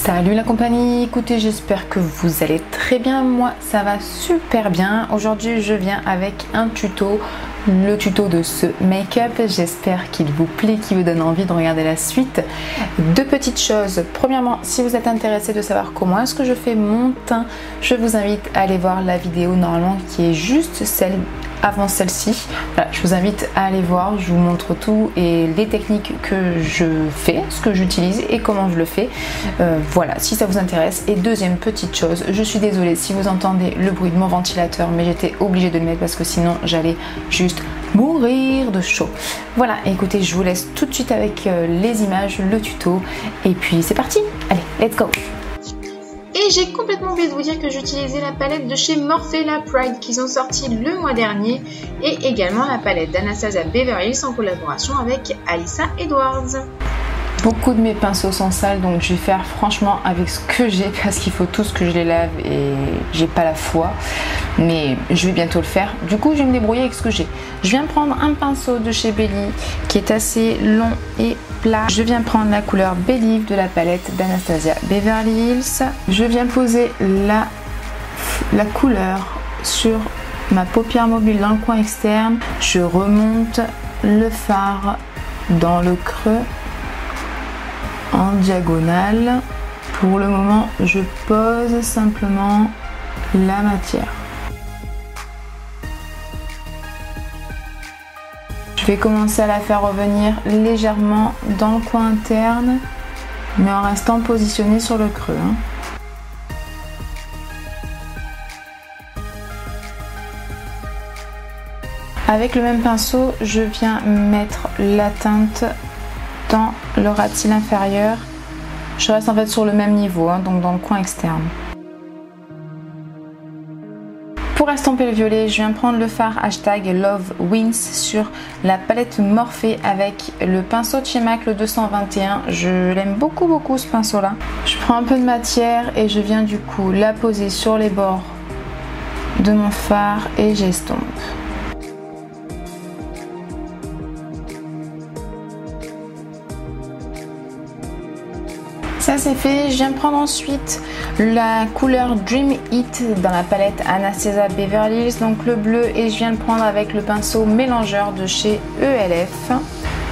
Salut la compagnie, écoutez, j'espère que vous allez très bien, moi ça va super bien. Aujourd'hui je viens avec un tuto, le tuto de ce make-up, j'espère qu'il vous plaît, qu'il vous donne envie de regarder la suite. Deux petites choses, premièrement, si vous êtes intéressé de savoir comment est-ce que je fais mon teint, je vous invite à aller voir la vidéo normalement qui est juste celle avant celle-ci. Voilà, je vous invite à aller voir, je vous montre tout et les techniques que je fais, ce que j'utilise et comment je le fais. Voilà, si ça vous intéresse. Et deuxième petite chose, je suis désolée si vous entendez le bruit de mon ventilateur, mais j'étais obligée de le mettre parce que sinon j'allais juste mourir de chaud. Voilà, écoutez, je vous laisse tout de suite avec les images, le tuto et puis c'est parti. Allez, let's go. Et j'ai complètement oublié de vous dire que j'utilisais la palette de chez Morphe, la Pride, qu'ils ont sorti le mois dernier, et également la palette d'Anastasia Beverly Hills en collaboration avec Alyssa Edwards. Beaucoup de mes pinceaux sont sales, donc je vais faire franchement avec ce que j'ai parce qu'il faut tous que je les lave et j'ai pas la foi, mais je vais bientôt le faire. Du coup je vais me débrouiller avec ce que j'ai. Je viens prendre un pinceau de chez Belly qui est assez long et plat. Je viens prendre la couleur Believe de la palette d'Anastasia Beverly Hills. Je viens poser la couleur sur ma paupière mobile dans le coin externe. Je remonte le fard dans le creux en diagonale. Pour le moment, je pose simplement la matière. Je vais commencer à la faire revenir légèrement dans le coin interne, mais en restant positionnée sur le creux. Avec le même pinceau, je viens mettre la teinte dans le ras de cils inférieur. Je reste en fait sur le même niveau, donc dans le coin externe. Pour estomper le violet, je viens prendre le fard hashtag Love Wins sur la palette Morphe avec le pinceau de chez MAC, le 221. Je l'aime beaucoup ce pinceau là. Je prends un peu de matière et je viens du coup la poser sur les bords de mon fard et j'estompe. Ça c'est fait, je viens prendre ensuite la couleur Dream It dans la palette Anastasia Beverly Hills, donc le bleu, et je viens le prendre avec le pinceau mélangeur de chez ELF.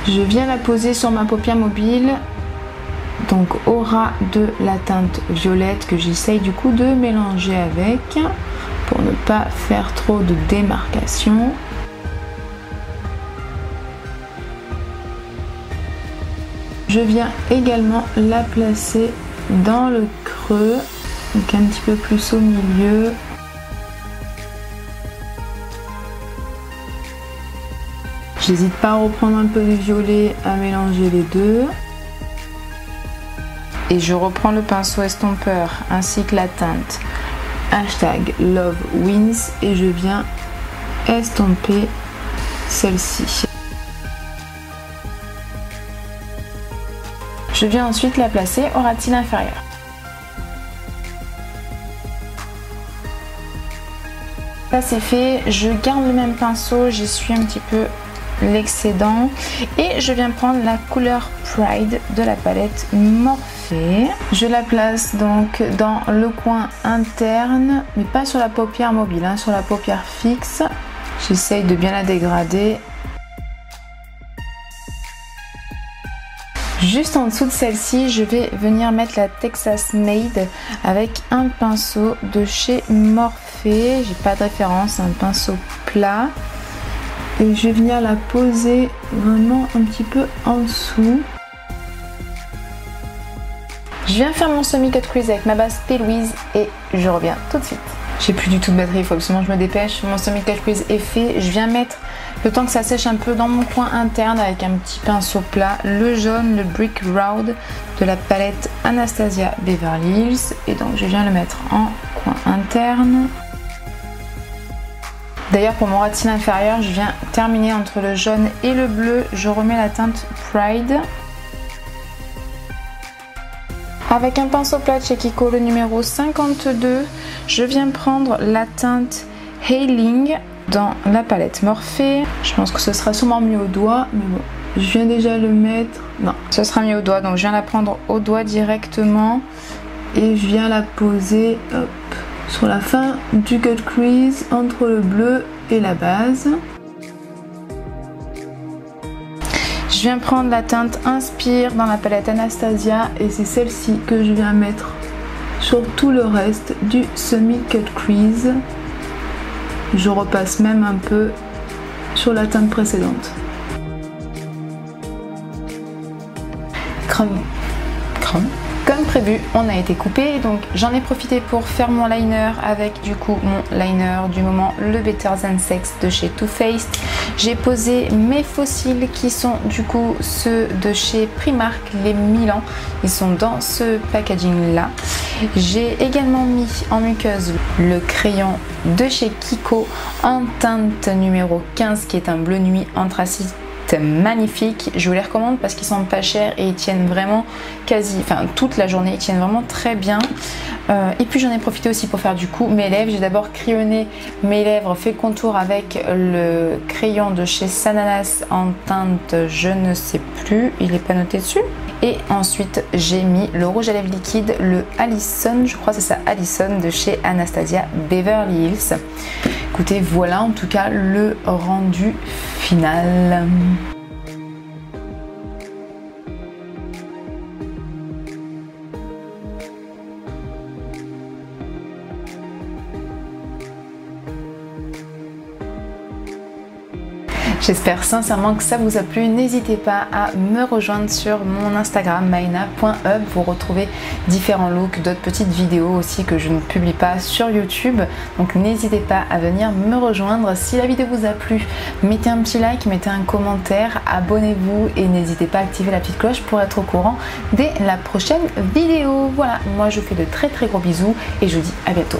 Je viens la poser sur ma paupière mobile, donc au ras de la teinte violette que j'essaye du coup de mélanger avec pour ne pas faire trop de démarcation. Je viens également la placer dans le creux, donc un petit peu plus au milieu. J'hésite pas à reprendre un peu de violet, à mélanger les deux. Et je reprends le pinceau estompeur ainsi que la teinte hashtag Love Wins et je viens estomper celle-ci. Je viens ensuite la placer au ras de cils inférieur. Ça c'est fait, je garde le même pinceau, j'essuie un petit peu l'excédent et je viens prendre la couleur Pride de la palette Morphe. Je la place donc dans le coin interne, mais pas sur la paupière mobile, sur la paupière fixe. J'essaye de bien la dégrader. Juste en dessous de celle-ci, je vais venir mettre la Texas Made avec un pinceau de chez Morphe. J'ai pas de référence, un pinceau plat. Et je vais venir la poser vraiment un petit peu en dessous. Je viens faire mon semi-cut crease avec ma base P. Louise et je reviens tout de suite. J'ai plus du tout de batterie, il faut absolument que je me dépêche. Mon semi-cut crease est fait. Je viens mettre, le temps que ça sèche un peu, dans mon coin interne avec un petit pinceau plat, le jaune, le Brick Road de la palette Anastasia Beverly Hills. Et donc je viens le mettre en coin interne. D'ailleurs pour mon ras de cils inférieur, je viens terminer entre le jaune et le bleu. Je remets la teinte Pride. Avec un pinceau plat de chez Kiko, le numéro 52, je viens prendre la teinte Hailing dans la palette Morphe. Je pense que ce sera sûrement mieux au doigt, mais bon, je viens déjà le mettre. Non, ce sera mieux au doigt, donc je viens la prendre au doigt directement. et je viens la poser hop, sur la fin du cut crease entre le bleu et la base. Je viens prendre la teinte Inspire dans la palette Anastasia et c'est celle-ci que je viens mettre sur tout le reste du semi cut crease. Je repasse même un peu sur la teinte précédente. Comme prévu, on a été coupé, donc j'en ai profité pour faire mon liner avec du coup mon liner du moment, le Better Than Sex de chez Too Faced. J'ai posé mes fossiles qui sont du coup ceux de chez Primark, les Milan. Ils sont dans ce packaging là. J'ai également mis en muqueuse le crayon de chez Kiko en teinte numéro 15 qui est un bleu nuit anthracite magnifique. Je vous les recommande parce qu'ils sont pas chers et ils tiennent vraiment toute la journée, ils tiennent vraiment très bien. Et puis j'en ai profité aussi pour faire du coup mes lèvres. J'ai d'abord crayonné mes lèvres, fait contour avec le crayon de chez Sananas en teinte je ne sais plus, il n'est pas noté dessus. Et ensuite j'ai mis le rouge à lèvres liquide, le Allison, je crois que c'est ça, Allison de chez Anastasia Beverly Hills. Écoutez, voilà en tout cas le rendu final. J'espère sincèrement que ça vous a plu. N'hésitez pas à me rejoindre sur mon Instagram maina.hub pour retrouver différents looks, d'autres petites vidéos aussi que je ne publie pas sur YouTube. Donc n'hésitez pas à venir me rejoindre. Si la vidéo vous a plu, mettez un petit like, mettez un commentaire, abonnez-vous et n'hésitez pas à activer la petite cloche pour être au courant dès la prochaine vidéo. Voilà, moi je vous fais de très gros bisous et je vous dis à bientôt.